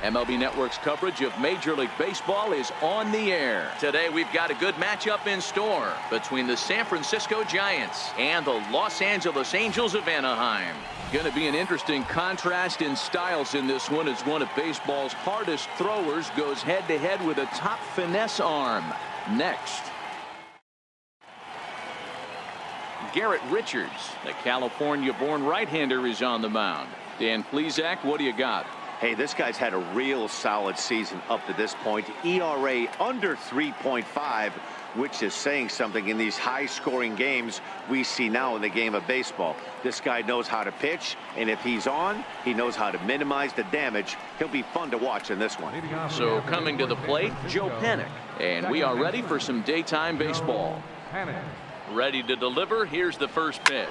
MLB Network's coverage of Major League Baseball is on the air. Today we've got a good matchup in store between the San Francisco Giants and the Los Angeles Angels of Anaheim. Going to be an interesting contrast in styles in this one as one of baseball's hardest throwers goes head-to-head with a top finesse arm. Next. Garrett Richards, the California-born right-hander, is on the mound. Dan Plesac, what do you got? Hey, this guy's had a real solid season up to this point. ERA under 3.5, which is saying something in these high-scoring games we see now in the game of baseball. This guy knows how to pitch, and if he's on, he knows how to minimize the damage. He'll be fun to watch in this one. So coming to the plate, Joe Pennick. And we are ready for some daytime baseball. Ready to deliver. Here's the first pitch.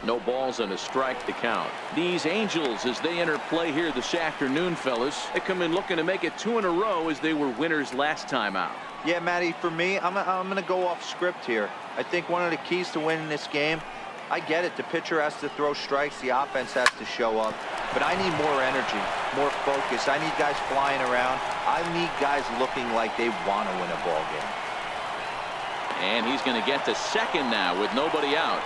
No balls and a strike to count. These Angels, as they enter play here this afternoon, fellas, they come in looking to make it 2 in a row as they were winners last time out. Yeah, Matty, for me, I'm going to go off script here. I think one of the keys to winning this game, I get it, the pitcher has to throw strikes, the offense has to show up, but I need more energy, more focus. I need guys flying around. I need guys looking like they want to win a ball game. And he's going to get to second now with nobody out.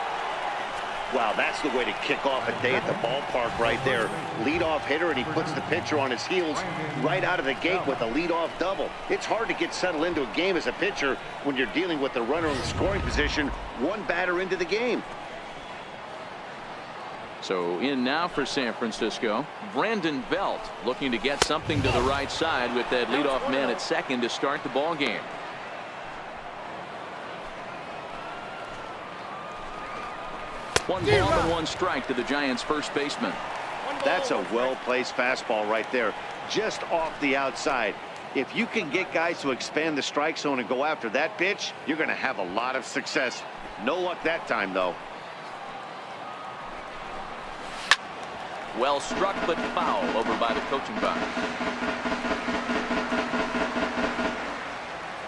Wow, that's the way to kick off a day at the ballpark right there. Leadoff hitter, and he puts the pitcher on his heels right out of the gate with a leadoff double. It's hard to get settled into a game as a pitcher when you're dealing with the runner in the scoring position one batter into the game. So in now for San Francisco, Brandon Belt looking to get something to the right side with that leadoff man at second to start the ball game. One ball and one strike to the Giants' first baseman. That's a well-placed fastball right there, just off the outside. If you can get guys to expand the strike zone and go after that pitch, you're going to have a lot of success. No luck that time, though. Well struck, but foul over by the coaching box.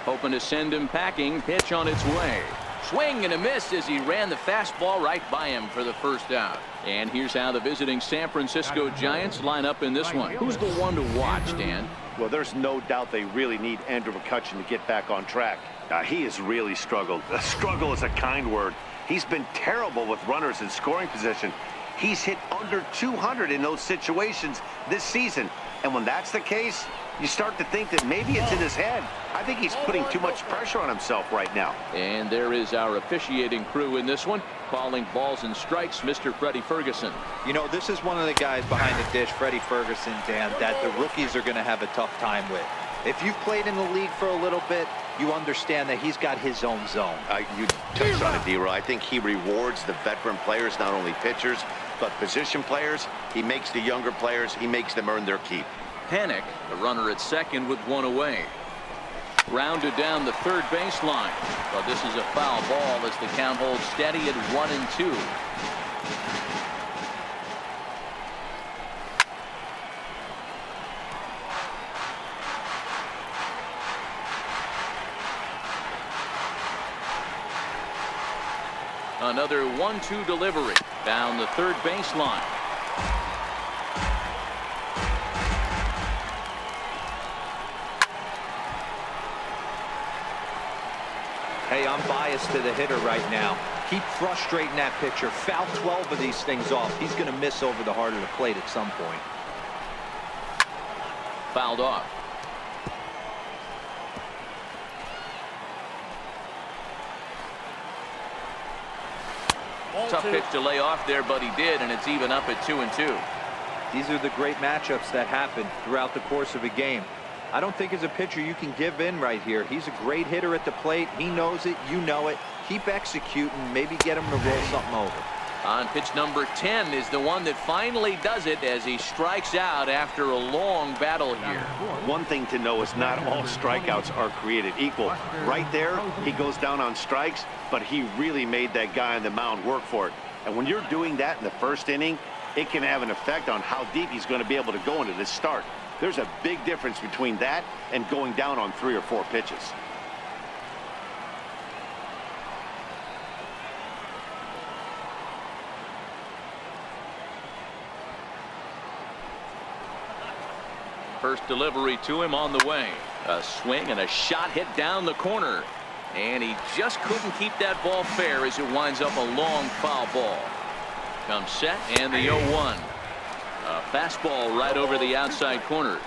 Hoping to send him packing. Pitch on its way. Swing and a miss as he ran the fastball right by him for the first out. And here's how the visiting San Francisco Giants line up in this one. Who's the one to watch, Dan? Well, there's no doubt they really need Andrew McCutchen to get back on track. He has really struggled. Struggle is a kind word. He's been terrible with runners in scoring position. He's hit under 200 in those situations this season. And when that's the case, you start to think that maybe it's in his head. I think he's putting too much pressure on himself right now. And there is our officiating crew in this one, calling balls and strikes, Mr. Freddie Ferguson. You know, this is one of the guys behind the dish, Freddie Ferguson, Dan, that the rookies are going to have a tough time with. If you've played in the league for a little bit, you understand that he's got his own zone. You touched on it, D-Roy. I think he rewards the veteran players, not only pitchers, but position players. He makes the younger players, he makes them earn their keep. Panic, the runner at second with one away. Grounded down the third baseline. But this is a foul ball as the count holds steady at 1-2. Another 1-2 delivery down the third baseline. Hey, I'm biased to the hitter right now. Keep frustrating that pitcher. Foul 12 of these things off. He's going to miss over the heart of the plate at some point. Fouled off. Tough pitch to lay off there, but he did, and it's even up at 2-2. These are the great matchups that happen throughout the course of a game. I don't think as a pitcher you can give in right here. He's a great hitter at the plate. He knows it. You know it. Keep executing. Maybe get him to roll something over. On pitch number 10 is the one that finally does it as he strikes out after a long battle here. One thing to know is not all strikeouts are created equal. Right there, he goes down on strikes, but he really made that guy on the mound work for it. And when you're doing that in the first inning, it can have an effect on how deep he's going to be able to go into this start. There's a big difference between that and going down on 3 or 4 pitches. First delivery to him on the way. A swing and a shot hit down the corner. And he just couldn't keep that ball fair as it winds up a long foul ball. Comes set and the 0-1. A fastball right over the outside corner.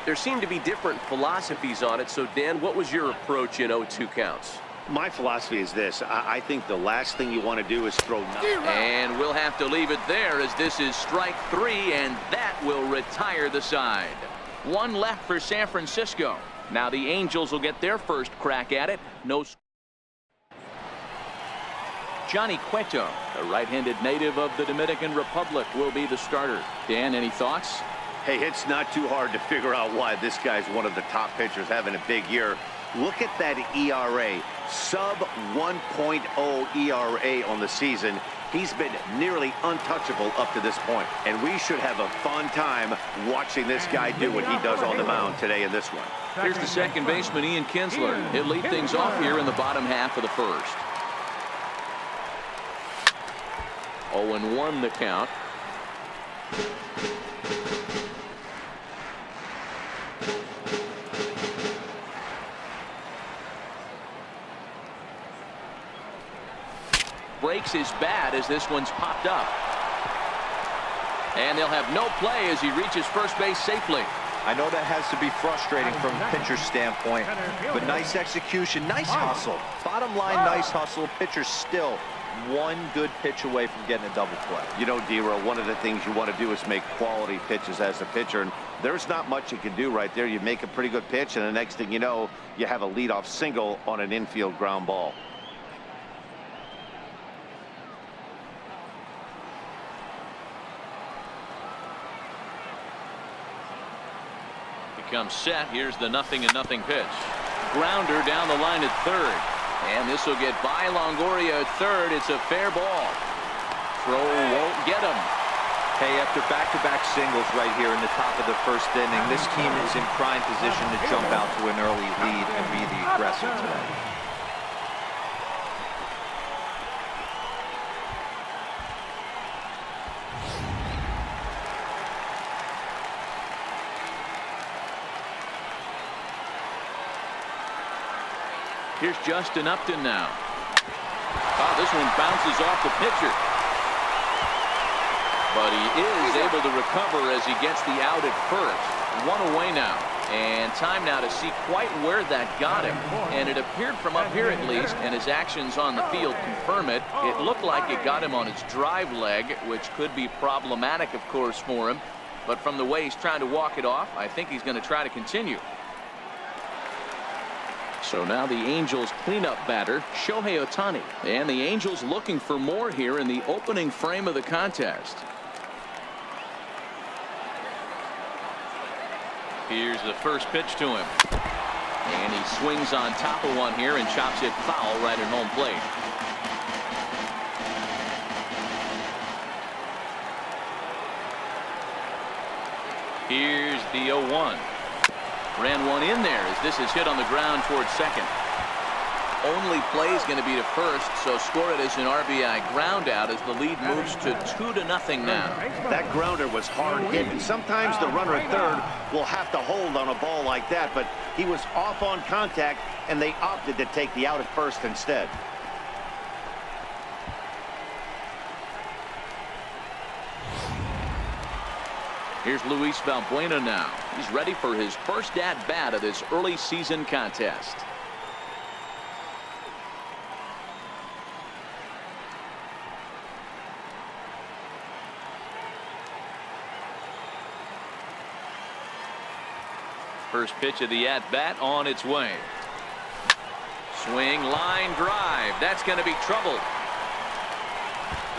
There seem to be different philosophies on it. So, Dan, what was your approach in 0-2 counts? My philosophy is this. I think the last thing you want to do is throw nothing. And we'll have to leave it there as this is strike 3, and that will retire the side. One left for San Francisco. Now the Angels will get their first crack at it. No. Johnny Cueto, a right-handed native of the Dominican Republic, will be the starter. Dan, any thoughts? Hey, it's not too hard to figure out why this guy's one of the top pitchers having a big year. Look at that ERA, sub 1.0 ERA on the season. He's been nearly untouchable up to this point, and we should have a fun time watching this guy do what he does on the mound today in this one. Here's the second baseman, Ian Kinsler. He'll lead things off here in the bottom half of the first. 0-1 the count. Breaks his bat as this one's popped up. And they'll have no play as he reaches first base safely. I know that has to be frustrating from a pitcher's standpoint, but nice execution, nice hustle. Bottom line, nice hustle. Pitcher's still one good pitch away from getting a double play. You know, D-Roll, one of the things you want to do is make quality pitches as a pitcher, and there's not much you can do right there. You make a pretty good pitch, and the next thing you know, you have a leadoff single on an infield ground ball. Comes set. Here's the 0-0 pitch. Grounder down the line at third. And this will get by Longoria at third. It's a fair ball. Throw won't get him. Hey, after back-to-back singles right here in the top of the first inning, this team is in prime position to jump out to an early lead and be the aggressor today. Here's Justin Upton now. Oh, this one bounces off the pitcher. But he is able to recover as he gets the out at first. One away now. And time now to see quite where that got him. And it appeared from up here at least, and his actions on the field confirm it. It looked like it got him on his drive leg, which could be problematic, of course, for him. But from the way he's trying to walk it off, I think he's going to try to continue. So now the Angels cleanup batter, Shohei Ohtani. And the Angels looking for more here in the opening frame of the contest. Here's the first pitch to him. And he swings on top of one here and chops it foul right at home plate. Here's the 0-1. Ran one in there as this is hit on the ground towards second. Only play is going to be to first, so score it as an RBI ground out as the lead moves to 2-0 now. That grounder was hard hit, and sometimes the runner at third will have to hold on a ball like that, but he was off on contact, and they opted to take the out at first instead. Here's Luis Valbuena now. He's ready for his first at-bat of this early season contest. First pitch of the at-bat on its way. Swing, line drive. That's going to be trouble.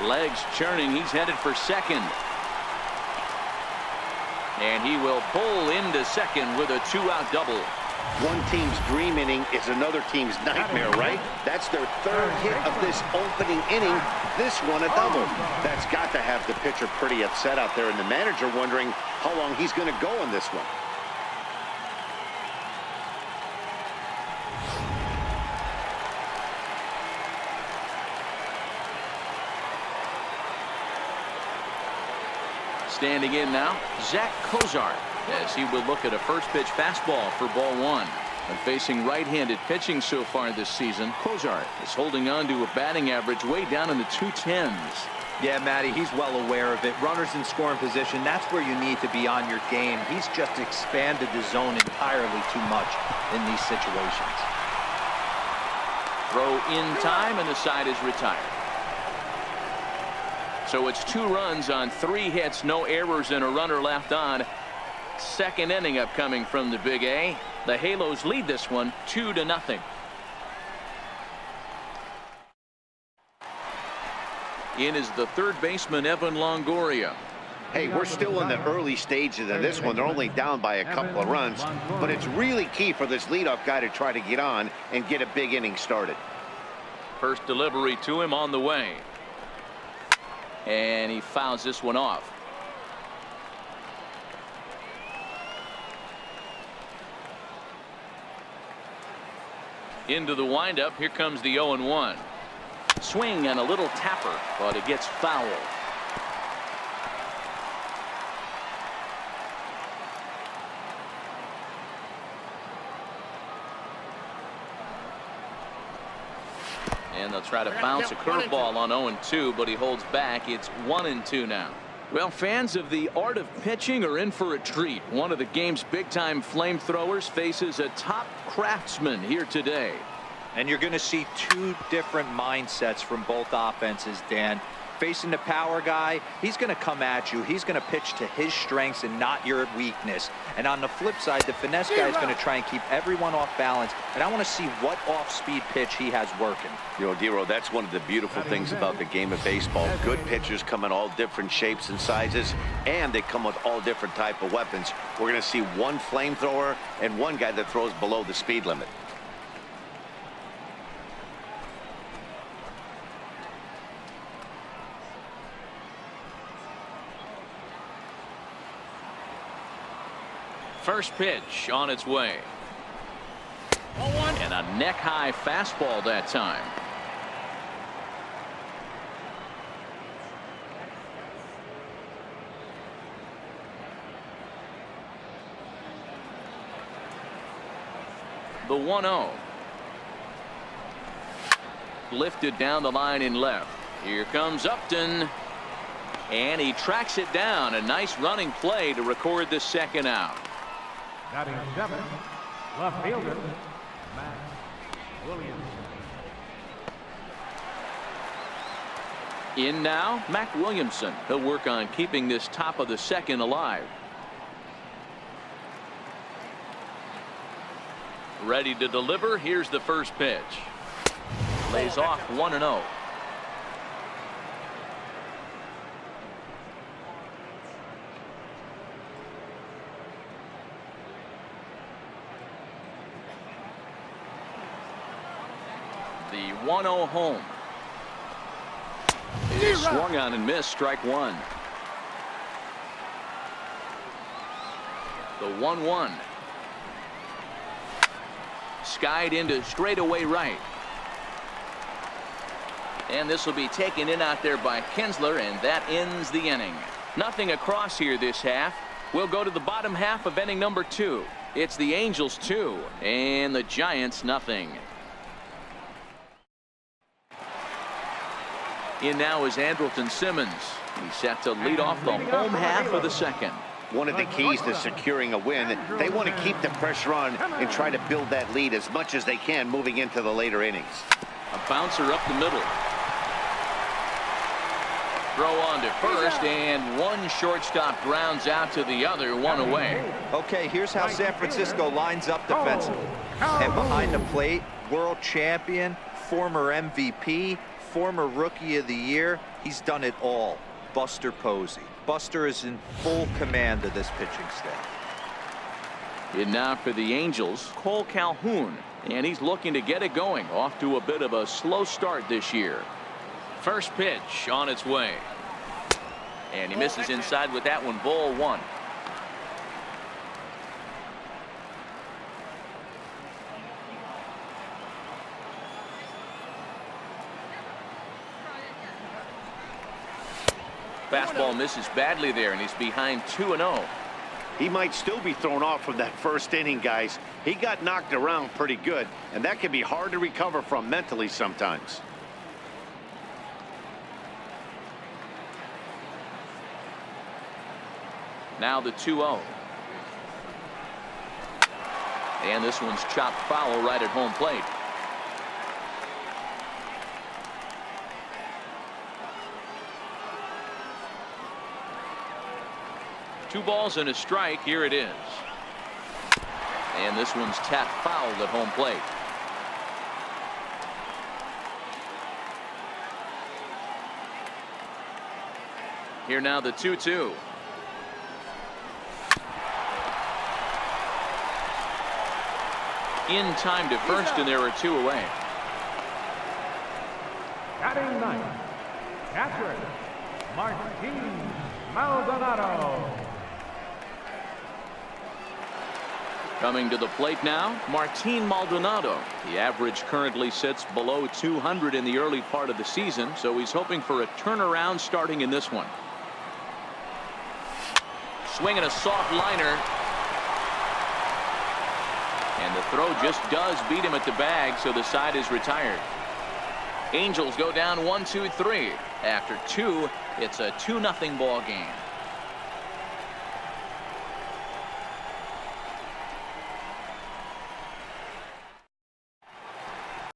Legs churning. He's headed for second. And he will pull into second with a 2-out double. One team's dream inning is another team's nightmare, right? That's their third hit of this opening inning. This one a double. That's got to have the pitcher pretty upset out there, and the manager wondering how long he's going to go in this one. Standing in now, Zach Cozart, as he will look at a first pitch fastball for ball one. And facing right-handed pitching so far this season, Cozart is holding on to a batting average way down in the 210s. Yeah, Matty, he's well aware of it. Runners in scoring position, that's where you need to be on your game. He's just expanded the zone entirely too much in these situations. Throw in time, and the side is retired. So it's 2 runs on 3 hits, no errors, and a runner left on. Second inning upcoming from the Big A. The Halos lead this one 2-0. In is the third baseman, Evan Longoria. Hey, we're still in the early stages of this one. They're only down by a couple of runs, but it's really key for this leadoff guy to try to get on and get a big inning started. First delivery to him on the way. And he fouls this one off. Into the windup. Here comes the 0-1. Swing and a little tapper, but it gets foul. And they'll try to bounce a curveball on 0-2, but he holds back. It's 1-2 now. Well, fans of the art of pitching are in for a treat. One of the game's big-time flamethrowers faces a top craftsman here today. And you're going to see 2 different mindsets from both offenses, Dan. Facing the power guy, he's going to come at you. He's going to pitch to his strengths and not your weakness. And on the flip side, the finesse guy is going to try and keep everyone off balance. And I want to see what off-speed pitch he has working. You know, Dero, that's one of the beautiful things about the game of baseball. Good pitchers come in all different shapes and sizes, and they come with all different type of weapons. We're going to see one flamethrower and one guy that throws below the speed limit. First pitch on its way. And a neck-high fastball that time. The 1-0. Lifted down the line in left. Here comes Upton. And he tracks it down. A nice running play to record the second out. Batting 7, left fielder, Matt Williams. In now, Mac Williamson. He'll work on keeping this top of the second alive. Ready to deliver. Here's the first pitch. Lays off 1-0. The 1-0 home. It is swung on and missed. Strike one. The 1-1. Skied into straightaway right. And this will be taken in out there by Kinsler, and that ends the inning. Nothing across here this half. We'll go to the bottom half of inning number 2. It's the Angels 2 and the Giants nothing. In now is Andrelton Simmons. He's set to lead off the home half of the second. One of the keys to securing a win, they want to keep the pressure on and try to build that lead as much as they can moving into the later innings. A bouncer up the middle. Throw on to first, and one shortstop grounds out to the other, one away. Okay, here's how San Francisco lines up defensively. And behind the plate, world champion, former MVP, former Rookie of the Year, he's done it all. Buster Posey. Buster is in full command of this pitching staff. And now for the Angels, Cole Calhoun. And he's looking to get it going. Off to a bit of a slow start this year. First pitch on its way. And he misses inside with that one. Ball one. Fastball misses badly there, and he's behind 2-0. He might still be thrown off from that first inning, guys. He got knocked around pretty good, and that can be hard to recover from mentally sometimes. Now the 2-0. And this one's chopped foul right at home plate. Two balls and a strike. Here it is. And this one's tapped foul at home plate. Here now the 2-2. In time to first, and there are two away. Batting ninth, catcher, Martin Maldonado. Coming to the plate now, Martin Maldonado. The average currently sits below 200 in the early part of the season, so he's hoping for a turnaround starting in this one. Swinging a soft liner. And the throw just does beat him at the bag, so the side is retired. Angels go down 1-2-3. After two, it's a 2-0 ball game.